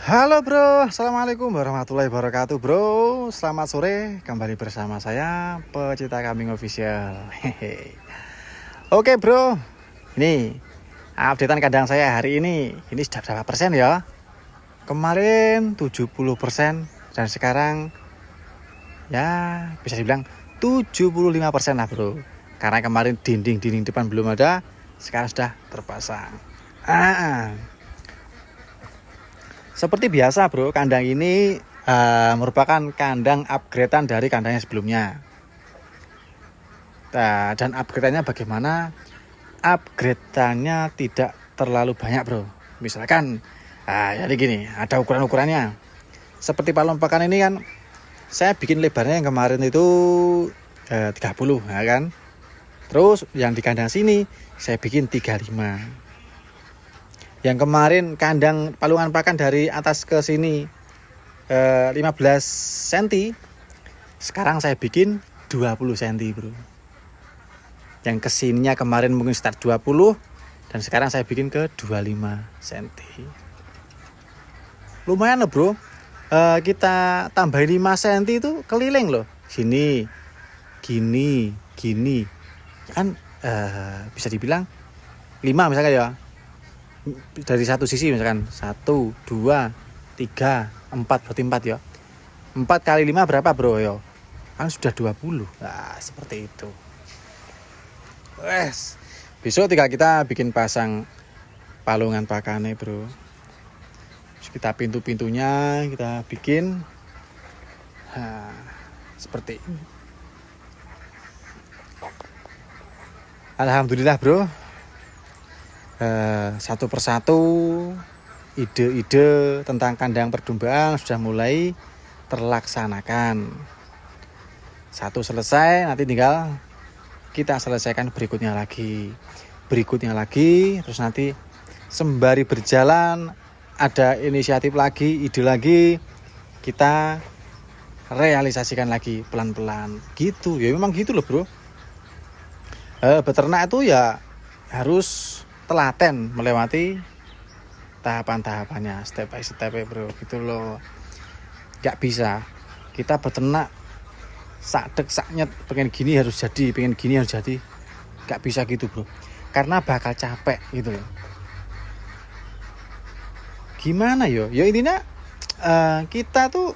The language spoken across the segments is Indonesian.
Halo bro, assalamualaikum warahmatullahi wabarakatuh bro. Selamat sore, kembali bersama saya pecinta kambing official. Hehe. Oke bro, ini updatean kandang saya hari ini. Ini sudah berapa persen ya? Kemarin 70% dan sekarang ya bisa dibilang 75% lah bro. Karena kemarin dinding depan belum ada, sekarang sudah terpasang. Seperti biasa bro, kandang ini merupakan kandang upgradean dari kandangnya sebelumnya. Dan upgradeannya bagaimana? Upgradeannya tidak terlalu banyak bro. Misalkan, jadi gini, ada ukuran-ukurannya. Seperti palung pakan ini kan, saya bikin lebarnya yang kemarin itu 30 ya kan. Terus yang di kandang sini saya bikin 35. Yang kemarin kandang palungan pakan dari atas ke sini 15 cm. Sekarang saya bikin 20 cm bro. Yang kesininya kemarin mungkin start 20. Dan sekarang saya bikin ke 25 cm. Lumayan loh bro. Kita tambahin 5 cm itu keliling loh. Sini, gini. Kan bisa dibilang 5 misalkan ya. Dari satu sisi misalkan 1, 2, 3, 4 berarti 4 ya. 4 kali 5 berapa bro yo? Kan sudah 20. Nah seperti itu. Besok tinggal kita bikin pasang palungan pakannya bro. Terus kita pintu-pintunya kita bikin seperti ini. Alhamdulillah bro. Satu persatu ide-ide tentang kandang perdombaan sudah mulai terlaksanakan. Satu selesai, nanti tinggal kita selesaikan berikutnya lagi, terus nanti sembari berjalan ada inisiatif lagi, ide lagi, kita realisasikan lagi pelan-pelan gitu. Ya memang gitu loh bro. Beternak itu ya harus telaten melewati tahapan-tahapannya, step by step bro, gitu loh. Gak bisa kita beternak sakdek saknyet pengen gini harus jadi, gak bisa gitu bro, karena bakal capek gitu loh. Gimana yo intinya kita tuh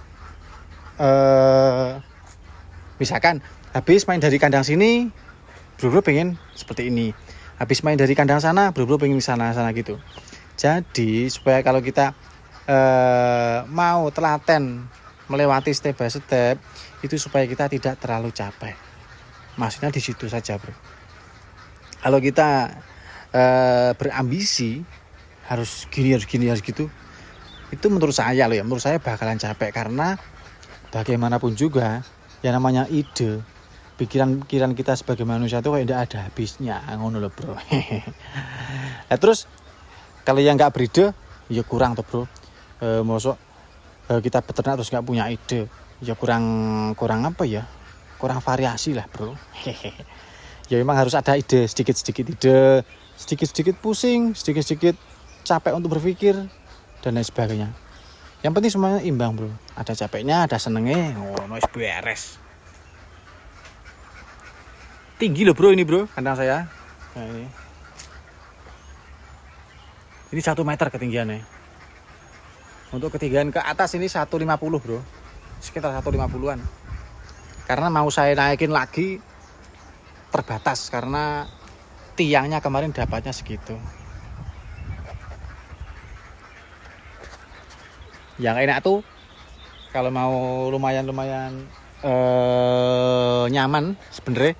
misalkan habis main dari kandang sini bro pengen seperti ini, habis main dari kandang sana bro pengen sana gitu. Jadi supaya kalau kita mau telaten melewati step by step itu supaya kita tidak terlalu capek. Maksudnya di situ saja bro. Kalau kita berambisi harus gini gitu, itu menurut saya bakalan capek. Karena bagaimanapun juga yang namanya ide, pikiran kita sebagai manusia itu kayak tidak ada habisnya, ngono loh bro. Nah, terus kalau yang nggak beride ya kurang tuh bro. Mosok kita beternak terus nggak punya ide, ya kurang apa ya, kurang variasi lah bro. Ya memang harus ada ide, sedikit ide, sedikit pusing, sedikit capek untuk berpikir dan lain sebagainya. Yang penting semuanya imbang bro, ada capeknya, ada senengnya, noise beres. Tinggi loh bro ini bro, kandang saya. Nah, ini 1 meter ketinggiannya. Untuk ketinggian ke atas ini 150 bro, sekitar 150-an. Karena mau saya naikin lagi terbatas karena tiangnya kemarin dapatnya segitu. Yang enak tuh kalau mau lumayan nyaman sebenarnya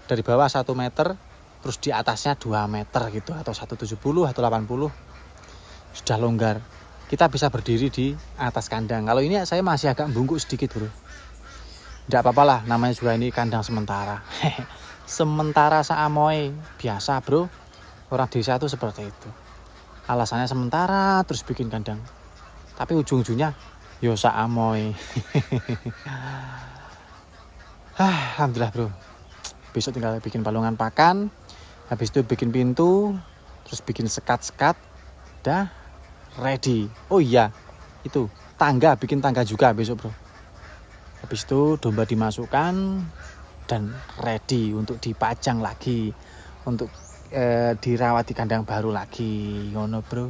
dari bawah 1 meter terus di atasnya 2 meter gitu, atau 170 atau 80 sudah longgar. Kita bisa berdiri di atas kandang. Kalau ini saya masih agak bungkuk sedikit bro. Tidak apa-apa lah, namanya juga ini kandang sementara. Sementara saamoy biasa bro. Orang desa tuh seperti itu. Alasannya sementara terus bikin kandang. Tapi ujung-ujungnya yo saamoy. Alhamdulillah bro. Besok tinggal bikin palungan pakan. Habis itu bikin pintu. Terus bikin sekat-sekat. Dah ready. Oh iya, itu tangga, bikin tangga juga besok bro. Habis itu domba dimasukkan dan ready untuk dipajang lagi, untuk dirawat di kandang baru lagi, ngono bro.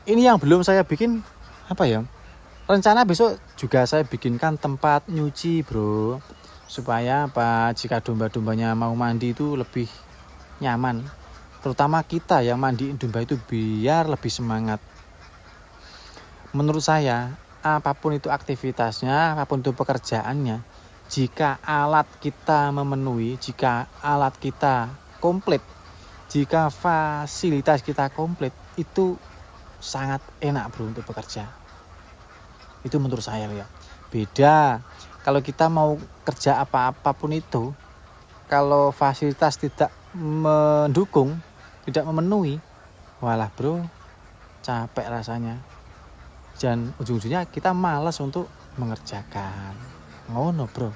Ini yang belum saya bikin apa ya? Rencana besok juga saya bikinkan tempat nyuci bro, supaya apa? Jika domba-dombanya mau mandi itu lebih nyaman. Terutama kita yang mandiin domba itu biar lebih semangat. Menurut saya, apapun itu aktivitasnya, apapun itu pekerjaannya, jika alat kita memenuhi, jika alat kita komplit, jika fasilitas kita komplit, itu sangat enak bro untuk bekerja. Itu menurut saya ya. Beda kalau kita mau kerja apapun itu, kalau fasilitas tidak mendukung, tidak memenuhi, walah bro, capek rasanya. Dan ujung-ujungnya kita malas untuk mengerjakan. Ngono bro.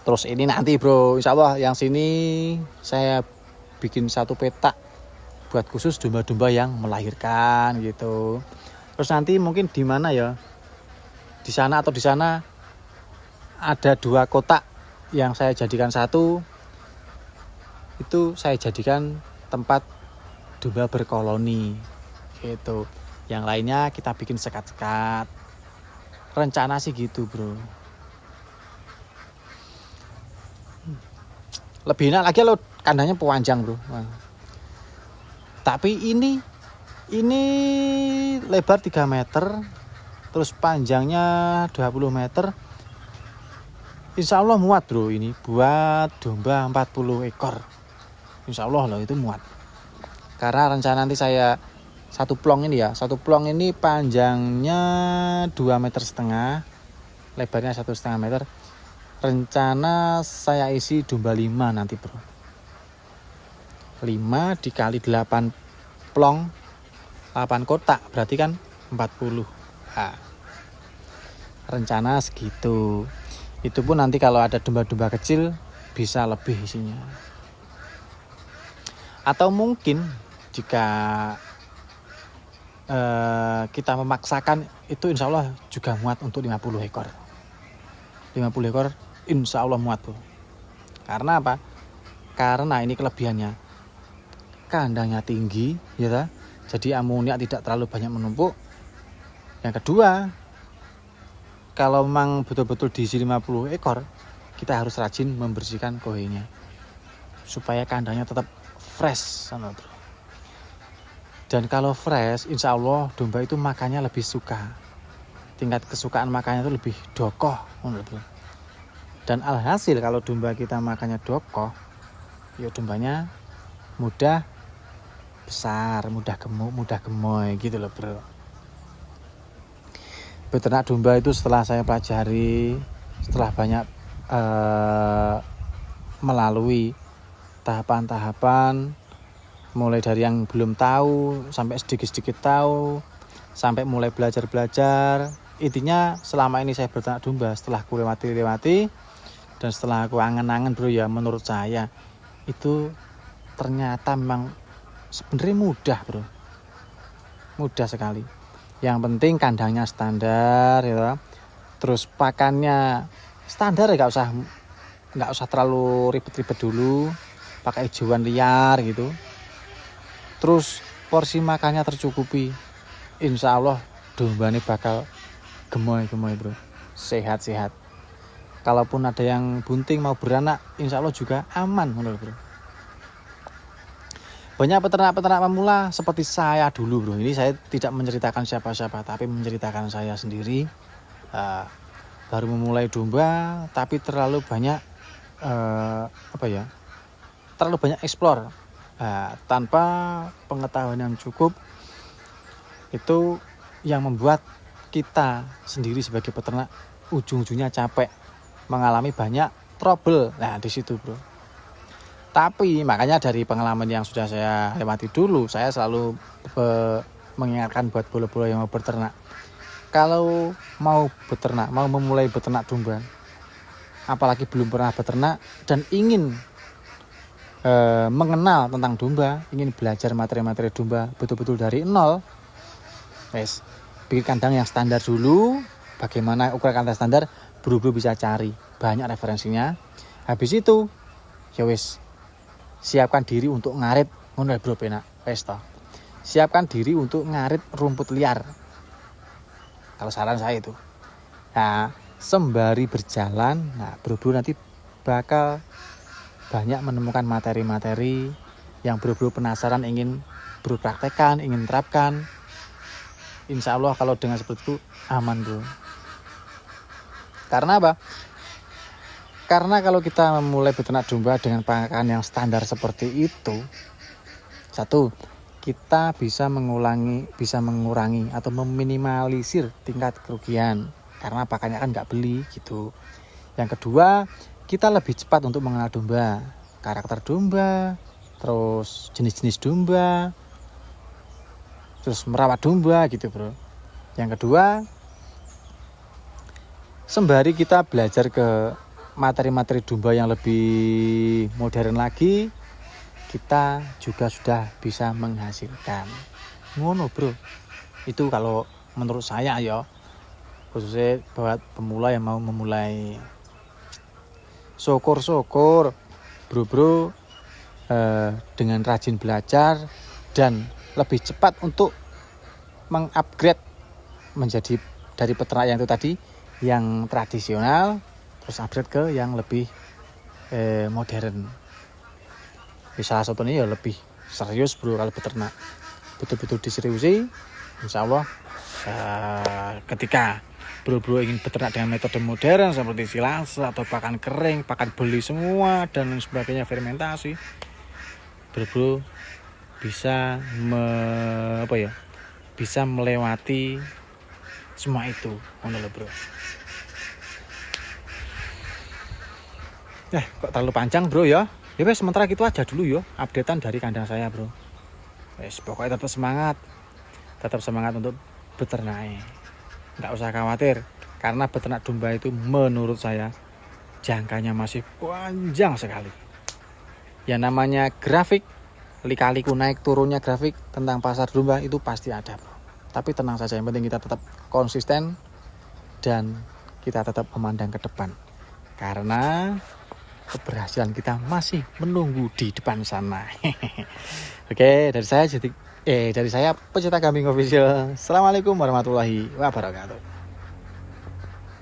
Terus ini nanti bro, insya Allah yang sini saya bikin satu peta buat khusus domba-domba yang melahirkan gitu. Terus nanti mungkin di mana ya? Di sana atau di sana ada 2 kotak yang saya jadikan satu. Itu saya jadikan tempat domba berkoloni gitu. Yang lainnya kita bikin sekat-sekat. Rencana sih gitu bro. Lebih enak lagi lo kandangnya panjang bro. Wah. Tapi ini lebar 3 meter, terus panjangnya 20 meter. Insya Allah muat bro ini buat domba 40 ekor. Insya Allah loh itu muat. Karena rencana nanti saya satu plong ini panjangnya 2,5 meter, lebarnya 1,5 meter. Rencana saya isi domba 5 nanti bro. 5 dikali 8 plong, 8 kotak berarti kan 40. Nah, rencana segitu. Itu pun nanti kalau ada domba-domba kecil bisa lebih isinya. Atau mungkin jika kita memaksakan, itu insya Allah juga muat untuk 50 ekor. 50 ekor insya Allah muat bro. Karena apa? Karena ini kelebihannya, kandangnya tinggi ya, jadi amoniak tidak terlalu banyak menumpuk. Yang kedua, kalau memang betul-betul diisi 50 ekor, kita harus rajin membersihkan kohenya supaya kandangnya tetap fresh sama bro. Dan kalau fresh, insya Allah domba itu makannya lebih suka. Tingkat kesukaan makannya itu lebih dokoh bro. Dan alhasil kalau domba kita makannya dokoh, ya dombanya mudah besar, mudah gemuk, mudah gemoy gitu loh bro. Beternak domba itu setelah saya pelajari, setelah banyak melalui tahapan-tahapan, mulai dari yang belum tahu sampai sedikit-sedikit tahu, sampai mulai belajar-belajar. Intinya selama ini saya beternak domba, setelah aku lewati dan setelah aku angen-angen bro ya, menurut saya itu ternyata memang sebenarnya mudah bro, mudah sekali. Yang penting kandangnya standar ya, terus pakannya standar ya, nggak usah terlalu ribet-ribet dulu, pakai hijauan liar gitu. Terus porsi makannya tercukupi, insya Allah domba ini bakal gemoy bro, sehat-sehat. Kalaupun ada yang bunting mau beranak, insya Allah juga aman bro. Banyak peternak-peternak pemula seperti saya dulu bro. Ini saya tidak menceritakan siapa-siapa, tapi menceritakan saya sendiri. Baru memulai domba, tapi terlalu banyak terlalu banyak explore. Tanpa pengetahuan yang cukup, itu yang membuat kita sendiri sebagai peternak ujung-ujungnya capek, mengalami banyak trouble. Nah di situ bro. Tapi makanya dari pengalaman yang sudah saya lewati dulu, saya selalu mengingatkan buat bolo-bolo yang mau beternak. Kalau mau beternak, mau memulai beternak domba, apalagi belum pernah beternak dan ingin mengenal tentang domba, ingin belajar materi-materi domba betul-betul dari nol, wes bikin kandang yang standar dulu. Bagaimana ukuran kandang standar, bro bisa cari banyak referensinya. Habis itu ya wes siapkan diri untuk ngarit ngono bro penak wes toh. Siapkan diri untuk ngarit rumput liar. Kalau saran saya itu. Nah, sembari berjalan, nah bro nanti bakal banyak menemukan materi-materi yang bro penasaran, ingin bro praktekkan, ingin terapkan. Insya Allah kalau dengan seperti itu aman bro. Karena apa? Karena kalau kita memulai beternak domba dengan pakan yang standar seperti itu, satu, kita bisa mengurangi atau meminimalisir tingkat kerugian karena pakannya kan nggak beli gitu. Yang kedua, kita lebih cepat untuk mengenal domba, karakter domba, terus jenis-jenis domba, terus merawat domba gitu bro. Yang kedua, sembari kita belajar ke materi-materi domba yang lebih modern lagi, kita juga sudah bisa menghasilkan. Ngono bro. Itu kalau menurut saya ya, khususnya buat pemula yang mau memulai. Syukur bro dengan rajin belajar dan lebih cepat untuk mengupgrade menjadi dari peternak yang itu tadi, yang tradisional, terus upgrade ke yang lebih modern. Salah satunya ya lebih serius bro kalau beternak, betul-betul diseriusi. Insya Allah ketika bro ingin beternak dengan metode modern seperti silase atau pakan kering, pakan beli semua dan sebagainya, fermentasi, bro bisa bisa melewati semua itu. Ngono bro. Kok terlalu panjang bro ya. Ya wes sementara gitu aja dulu ya updatean dari kandang saya bro. Wes pokoknya tetap semangat untuk beternak. Nggak usah khawatir karena beternak domba itu menurut saya jangkanya masih panjang sekali. Yang namanya grafik, lika-liku naik turunnya grafik tentang pasar domba itu pasti ada bro. Tapi tenang saja, yang penting kita tetap konsisten dan kita tetap memandang ke depan. Karena keberhasilan kita masih menunggu di depan sana. Oke, dari saya pecinta kambing official. Assalamualaikum warahmatullahi wabarakatuh.